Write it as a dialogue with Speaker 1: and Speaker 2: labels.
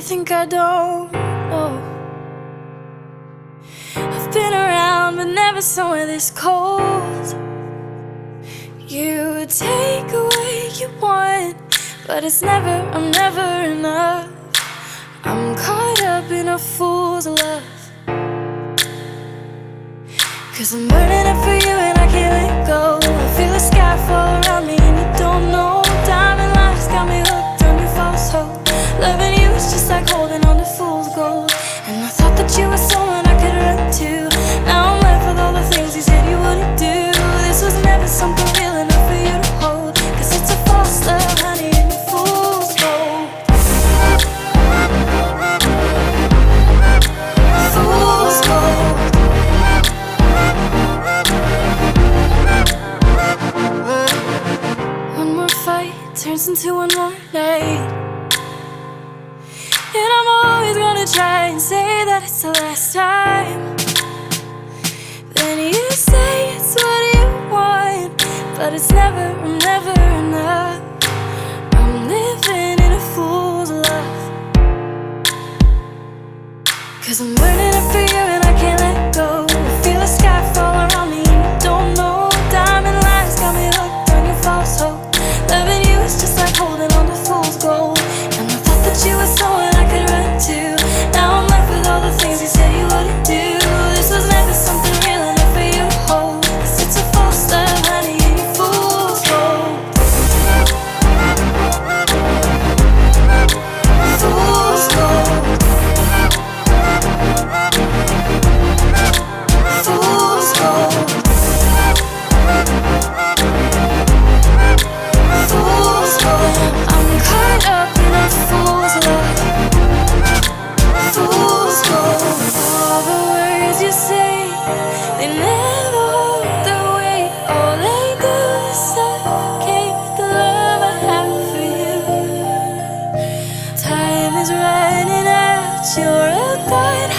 Speaker 1: think I don't know? I've been around but never somewhere this cold. You take away you want, but it's never, I'm never enough. I'm caught up in a fool's love, 'cause I'm burning up for you and I can't let go. I feel the sky fall around me and you don't know. Diamond lights got me hooked on your false hope. Loving you is just like holding on to fool's gold. And I thought that you were someone I could run to. Now I'm left with all the things you said you wouldn't do. This was never something real enough for you to hold, 'cause it's a false love, honey, and you're fool's gold. Fool's gold. One more fight turns into one more night, and I'm always gonna try and say that it's the last time. Then you say it's what you want, but it's never, I'm never enough. I'm living in a fool's love, 'cause I'm burning up for you and I can't let go. I feel the sky fall around me and you don't know. Diamond lights got me hooked on your false hope. Loving you is just like holding on to fool's gold. And I thought that you were someone I could run to. Now I'm left with all the things you said you wouldn't do. This was never something real enough for you to hold, 'cause it's a false love, honey, and you're fool's gold. Fool's gold. Fool's gold. Fool's gold. I'm caught up in a fool's love. Fool's gold. All the words you say, they never hold the weight. All they do is suffocate the love I have for you. Time is running out. You're a died